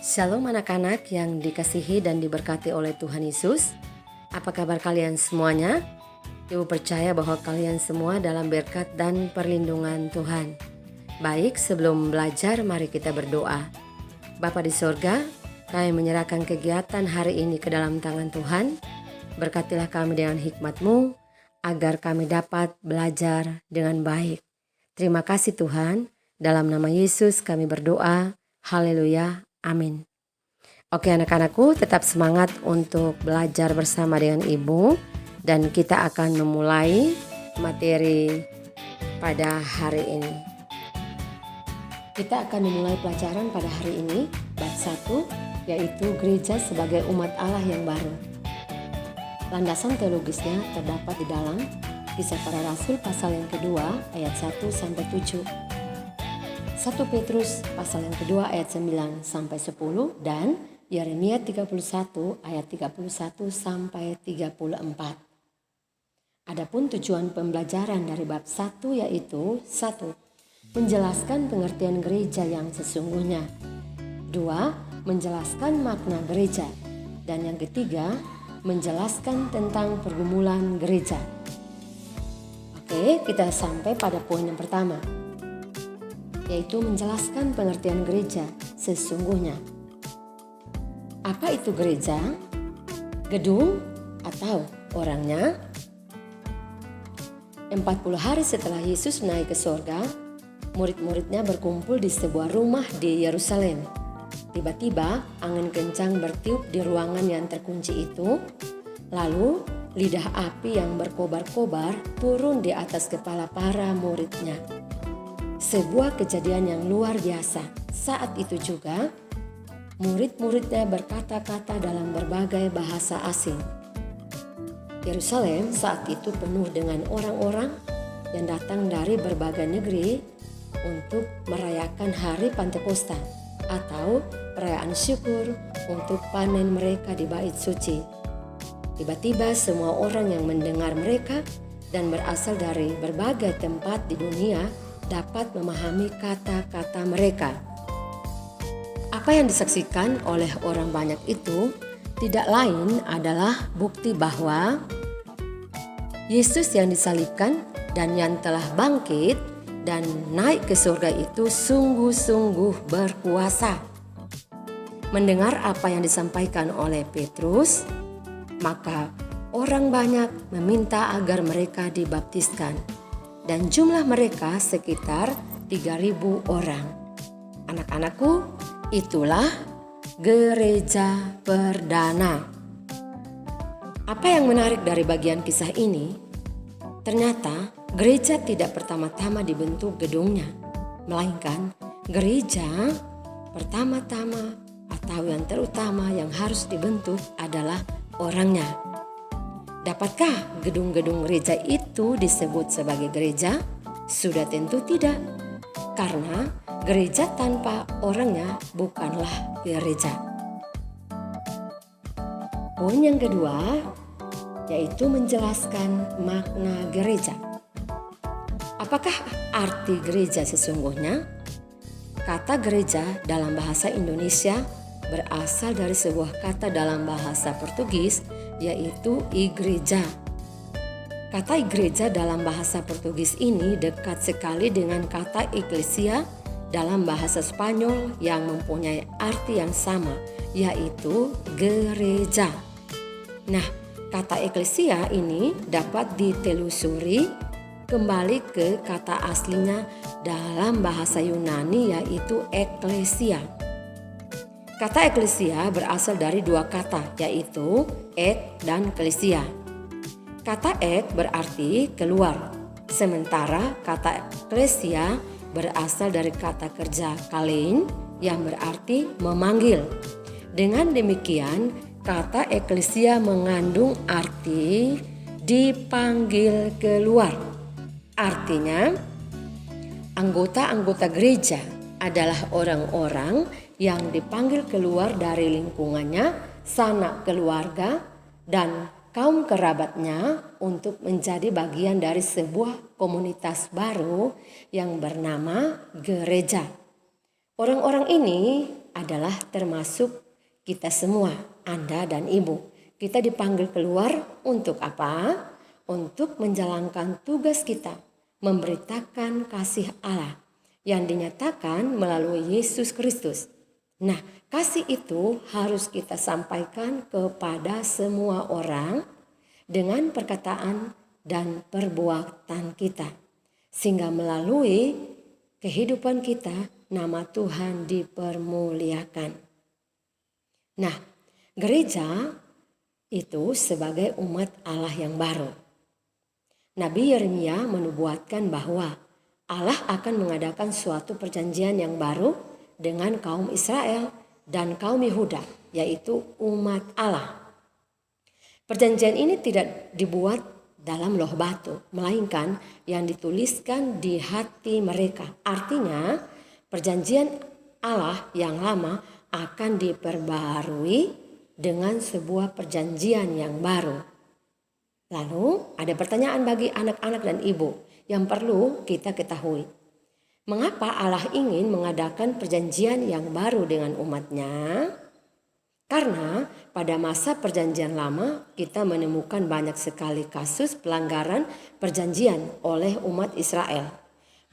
Shalom anak-anak yang dikasihi dan diberkati oleh Tuhan Yesus. Apa kabar kalian semuanya? Ibu percaya bahwa kalian semua dalam berkat dan perlindungan Tuhan. Baik, sebelum belajar mari kita berdoa. Bapa di sorga, kami menyerahkan kegiatan hari ini ke dalam tangan Tuhan. Berkatilah kami dengan hikmat-Mu agar kami dapat belajar dengan baik. Terima kasih Tuhan, dalam nama Yesus kami berdoa. Haleluya. Amin. Oke anak-anakku, tetap semangat untuk belajar bersama dengan Ibu. Dan kita akan memulai materi pada hari ini. Kita akan memulai pelajaran pada hari ini, bab 1, yaitu gereja sebagai umat Allah yang baru. Landasan teologisnya terdapat di dalam Kisah Para Rasul pasal yang kedua ayat 1-7. 1 Petrus pasal yang kedua ayat 9-10 dan Yeremia 31 ayat 31-34. Adapun tujuan pembelajaran dari bab 1 yaitu 1. Menjelaskan pengertian gereja yang sesungguhnya. 2. Menjelaskan makna gereja. Dan yang ketiga, menjelaskan tentang pergumulan gereja. Oke, kita sampai pada poin yang pertama, yaitu menjelaskan pengertian gereja sesungguhnya. Apa itu gereja? Gedung atau orangnya? 40 hari setelah Yesus naik ke sorga, murid-muridnya berkumpul di sebuah rumah di Yerusalem. Tiba-tiba angin kencang bertiup di ruangan yang terkunci itu. Lalu lidah api yang berkobar-kobar turun di atas kepala para muridnya. Sebuah kejadian yang luar biasa. Saat itu juga, murid-muridnya berkata-kata dalam berbagai bahasa asing. Yerusalem saat itu penuh dengan orang-orang yang datang dari berbagai negeri untuk merayakan hari Pentakosta atau perayaan syukur untuk panen mereka di bait suci. Tiba-tiba semua orang yang mendengar mereka dan berasal dari berbagai tempat di dunia dapat memahami kata-kata mereka. Apa yang disaksikan oleh orang banyak itu tidak lain adalah bukti bahwa Yesus yang disalibkan dan yang telah bangkit dan naik ke surga itu sungguh-sungguh berkuasa. Mendengar apa yang disampaikan oleh Petrus, maka orang banyak meminta agar mereka dibaptiskan. Dan jumlah mereka sekitar 3.000 orang. Anak-anakku, itulah gereja perdana. Apa yang menarik dari bagian kisah ini? Ternyata gereja tidak pertama-tama dibentuk gedungnya, melainkan gereja pertama-tama atau yang terutama yang harus dibentuk adalah orangnya. Dapatkah gedung-gedung gereja itu disebut sebagai gereja? Sudah tentu tidak, karena gereja tanpa orangnya bukanlah gereja. Poin yang kedua, yaitu menjelaskan makna gereja. Apakah arti gereja sesungguhnya? Kata gereja dalam bahasa Indonesia berasal dari sebuah kata dalam bahasa Portugis, yaitu igreja. Kata igreja dalam bahasa Portugis ini dekat sekali dengan kata eklesia dalam bahasa Spanyol yang mempunyai arti yang sama, yaitu gereja. Nah, kata eklesia ini dapat ditelusuri kembali ke kata aslinya dalam bahasa Yunani, yaitu eklesia. Kata eklesia berasal dari dua kata, yaitu ek dan klesia. Kata ek berarti keluar, sementara kata klesia berasal dari kata kerja kalein yang berarti memanggil. Dengan demikian, kata eklesia mengandung arti dipanggil keluar. Artinya, anggota-anggota gereja adalah orang-orang yang dipanggil keluar dari lingkungannya, sanak keluarga, dan kaum kerabatnya untuk menjadi bagian dari sebuah komunitas baru yang bernama gereja. Orang-orang ini adalah termasuk kita semua, Anda dan Ibu. Kita dipanggil keluar untuk apa? Untuk menjalankan tugas kita, memberitakan kasih Allah yang dinyatakan melalui Yesus Kristus. Nah, kasih itu harus kita sampaikan kepada semua orang dengan perkataan dan perbuatan kita. Sehingga melalui kehidupan kita, nama Tuhan dipermuliakan. Nah, gereja itu sebagai umat Allah yang baru. Nabi Yeremia menubuatkan bahwa Allah akan mengadakan suatu perjanjian yang baru dengan kaum Israel dan kaum Yehuda, yaitu umat Allah. Perjanjian ini tidak dibuat dalam loh batu, melainkan yang dituliskan di hati mereka. Artinya, perjanjian Allah yang lama akan diperbarui dengan sebuah perjanjian yang baru. Lalu ada pertanyaan bagi anak-anak dan ibu yang perlu kita ketahui. Mengapa Allah ingin mengadakan perjanjian yang baru dengan umatnya? Karena pada masa perjanjian lama kita menemukan banyak sekali kasus pelanggaran perjanjian oleh umat Israel.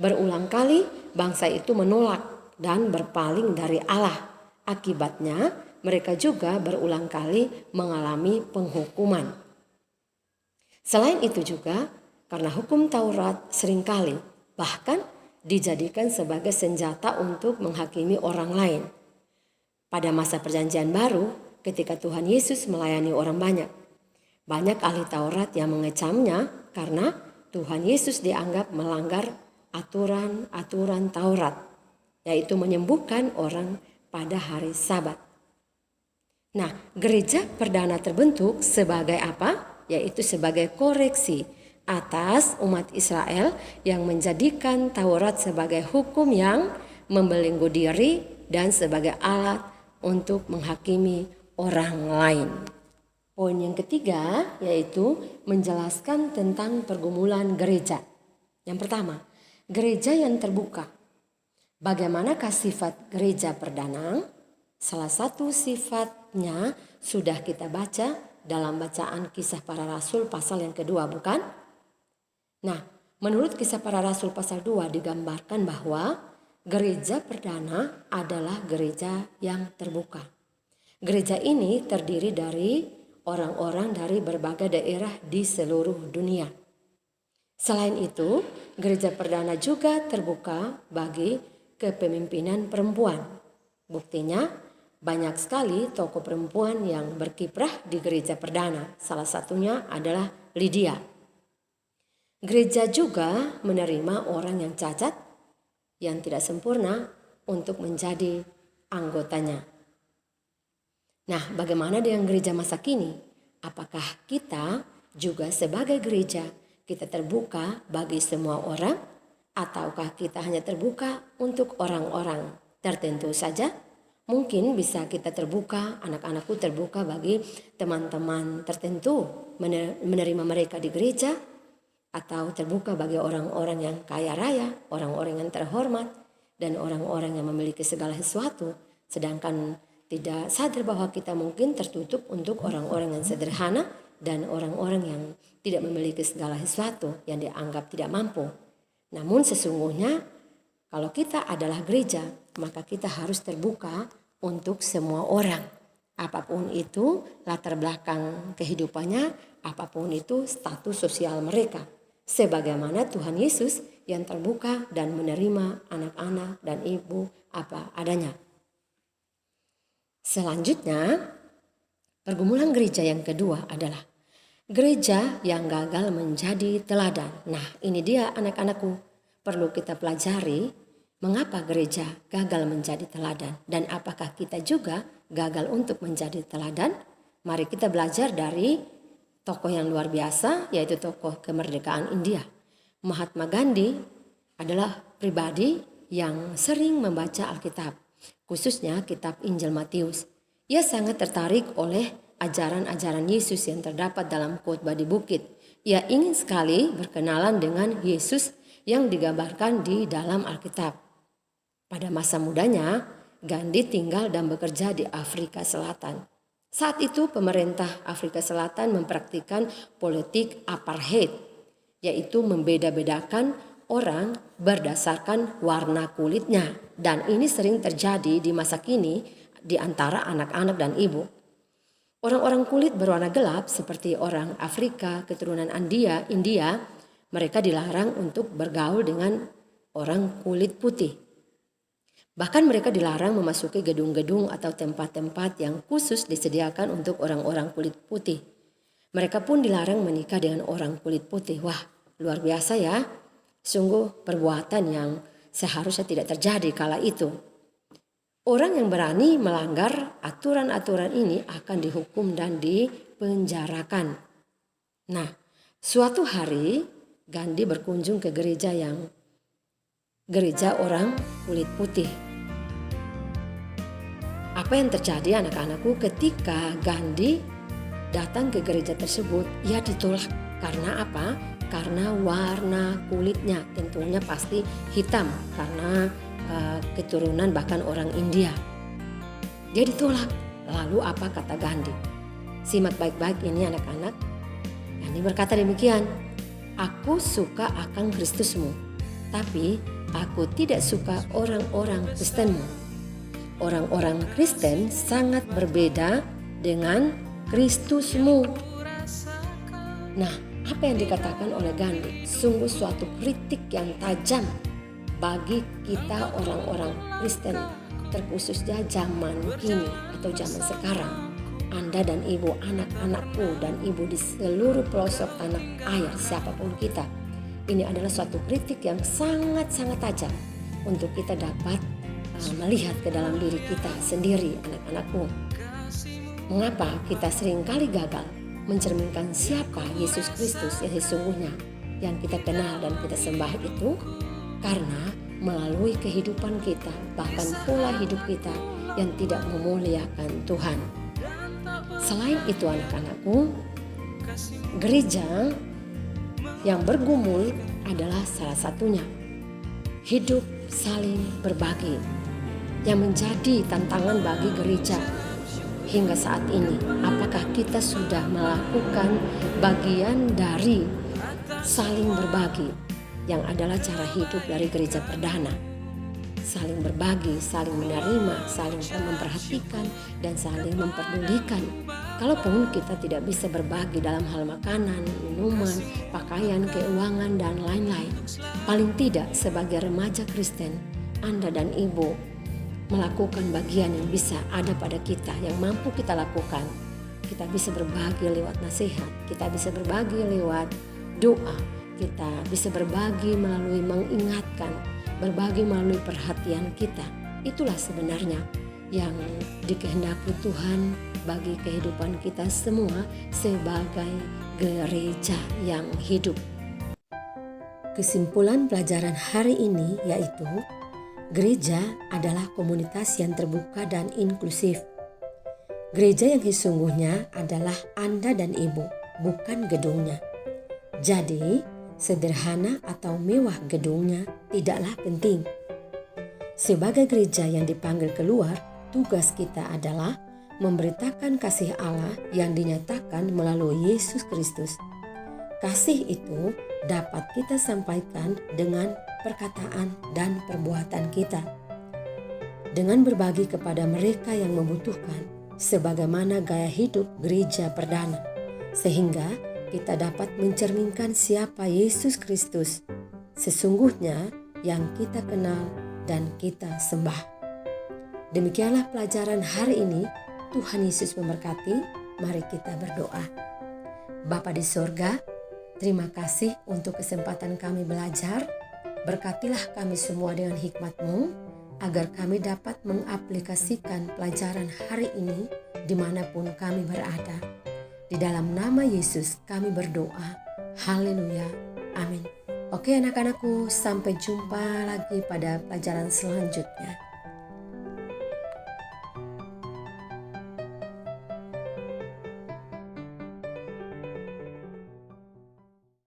Berulang kali bangsa itu menolak dan berpaling dari Allah. Akibatnya mereka juga berulang kali mengalami penghukuman. Selain itu juga karena hukum Taurat seringkali bahkan dijadikan sebagai senjata untuk menghakimi orang lain. Pada masa perjanjian baru ketika Tuhan Yesus melayani orang banyak ahli Taurat yang mengecamnya karena Tuhan Yesus dianggap melanggar aturan-aturan Taurat, yaitu menyembuhkan orang pada hari Sabat. Nah, gereja perdana terbentuk sebagai apa? Yaitu sebagai koreksi atas umat Israel yang menjadikan Taurat sebagai hukum yang membelenggu diri dan sebagai alat untuk menghakimi orang lain. Poin yang ketiga yaitu menjelaskan tentang pergumulan gereja. Yang pertama, gereja yang terbuka. Bagaimanakah sifat gereja perdana? Salah satu sifatnya sudah kita baca dalam bacaan Kisah Para Rasul pasal yang kedua, bukan? Nah, menurut Kisah Para Rasul pasal 2 digambarkan bahwa gereja perdana adalah gereja yang terbuka. Gereja ini terdiri dari orang-orang dari berbagai daerah di seluruh dunia. Selain itu, gereja perdana juga terbuka bagi kepemimpinan perempuan. Buktinya, banyak sekali tokoh perempuan yang berkiprah di gereja perdana. Salah satunya adalah Lydia. Gereja juga menerima orang yang cacat, yang tidak sempurna untuk menjadi anggotanya. Nah, bagaimana dengan gereja masa kini? Apakah kita juga sebagai gereja kita terbuka bagi semua orang? Ataukah kita hanya terbuka untuk orang-orang tertentu saja? Mungkin bisa kita terbuka, anak-anakku terbuka bagi teman-teman tertentu menerima mereka di gereja, atau terbuka bagi orang-orang yang kaya raya, orang-orang yang terhormat, dan orang-orang yang memiliki segala sesuatu. Sedangkan tidak sadar bahwa kita mungkin tertutup untuk orang-orang yang sederhana dan orang-orang yang tidak memiliki segala sesuatu yang dianggap tidak mampu. Namun sesungguhnya kalau kita adalah gereja, maka kita harus terbuka untuk semua orang. Apapun itu latar belakang kehidupannya, apapun itu status sosial mereka. Sebagaimana Tuhan Yesus yang terbuka dan menerima anak-anak dan ibu apa adanya. Selanjutnya, pergumulan gereja yang kedua adalah gereja yang gagal menjadi teladan. Nah, ini dia anak-anakku, perlu kita pelajari mengapa gereja gagal menjadi teladan dan apakah kita juga gagal untuk menjadi teladan. Mari kita belajar dari tokoh yang luar biasa, yaitu tokoh kemerdekaan India. Mahatma Gandhi adalah pribadi yang sering membaca Alkitab, khususnya kitab Injil Matius. Ia sangat tertarik oleh ajaran-ajaran Yesus yang terdapat dalam khotbah di bukit. Ia ingin sekali berkenalan dengan Yesus yang digambarkan di dalam Alkitab. Pada masa mudanya, Gandhi tinggal dan bekerja di Afrika Selatan. Saat itu pemerintah Afrika Selatan mempraktikkan politik apartheid, yaitu membeda-bedakan orang berdasarkan warna kulitnya. Dan ini sering terjadi di masa kini di antara anak-anak dan ibu. Orang-orang kulit berwarna gelap seperti orang Afrika, keturunan India, mereka dilarang untuk bergaul dengan orang kulit putih. Bahkan mereka dilarang memasuki gedung-gedung atau tempat-tempat yang khusus disediakan untuk orang-orang kulit putih. Mereka pun dilarang menikah dengan orang kulit putih. Wah, luar biasa ya. Sungguh perbuatan yang seharusnya tidak terjadi kala itu. Orang yang berani melanggar aturan-aturan ini akan dihukum dan dipenjarakan. Nah, suatu hari Gandhi berkunjung ke gereja orang kulit putih. Apa yang terjadi anak-anakku ketika Gandhi datang ke gereja tersebut? Ia ditolak. Karena apa? Karena warna kulitnya tentunya pasti hitam karena keturunan bahkan orang India. Dia ditolak. Lalu apa kata Gandhi? Simak baik-baik ini anak-anak. Gandhi berkata demikian, "Aku suka akan Kristusmu, tapi aku tidak suka orang-orang Kristenmu. Orang-orang Kristen sangat berbeda dengan Kristusmu." Nah, apa yang dikatakan oleh Gandhi sungguh suatu kritik yang tajam bagi kita orang-orang Kristen, terkhususnya zaman kini atau zaman sekarang. Anda dan ibu, anak-anakku dan ibu di seluruh pelosok tanah air, siapapun kita, ini adalah suatu kritik yang sangat-sangat tajam untuk kita dapat melihat ke dalam diri kita sendiri, anak-anakku. Mengapa kita seringkali gagal mencerminkan siapa Yesus Kristus yang sesungguhnya yang kita kenal dan kita sembah itu? Karena melalui kehidupan kita, bahkan pola hidup kita yang tidak memuliakan Tuhan. Selain itu anak-anakku, gereja yang bergumul adalah salah satunya. Hidup saling berbagi yang menjadi tantangan bagi gereja hingga saat ini. Apakah kita sudah melakukan bagian dari saling berbagi yang adalah cara hidup dari gereja perdana? Saling berbagi, saling menerima, saling memperhatikan, dan saling memperdulikan. Kalaupun kita tidak bisa berbagi dalam hal makanan, minuman, pakaian, keuangan, dan lain-lain, paling tidak sebagai remaja Kristen, Anda dan Ibu melakukan bagian yang bisa ada pada kita, yang mampu kita lakukan. Kita bisa berbagi lewat nasihat, kita bisa berbagi lewat doa, kita bisa berbagi melalui mengingatkan, berbagi melalui perhatian kita. Itulah sebenarnya yang dikehendaki Tuhan bagi kehidupan kita semua sebagai gereja yang hidup. Kesimpulan pelajaran hari ini yaitu gereja adalah komunitas yang terbuka dan inklusif. Gereja yang sesungguhnya adalah Anda dan Ibu, bukan gedungnya. Jadi, sederhana atau mewah gedungnya tidaklah penting. Sebagai gereja yang dipanggil keluar, tugas kita adalah memberitakan kasih Allah yang dinyatakan melalui Yesus Kristus. Kasih itu dapat kita sampaikan dengan perkataan dan perbuatan kita, dengan berbagi kepada mereka yang membutuhkan, sebagaimana gaya hidup gereja perdana, sehingga kita dapat mencerminkan siapa Yesus Kristus sesungguhnya yang kita kenal dan kita sembah. Demikianlah pelajaran hari ini. Tuhan Yesus memberkati. Mari kita berdoa. Bapa di sorga, terima kasih untuk kesempatan kami belajar. Berkatilah kami semua dengan hikmat-Mu, agar kami dapat mengaplikasikan pelajaran hari ini dimanapun kami berada. Di dalam nama Yesus kami berdoa. Haleluya. Amin. Oke anak-anakku, sampai jumpa lagi pada pelajaran selanjutnya.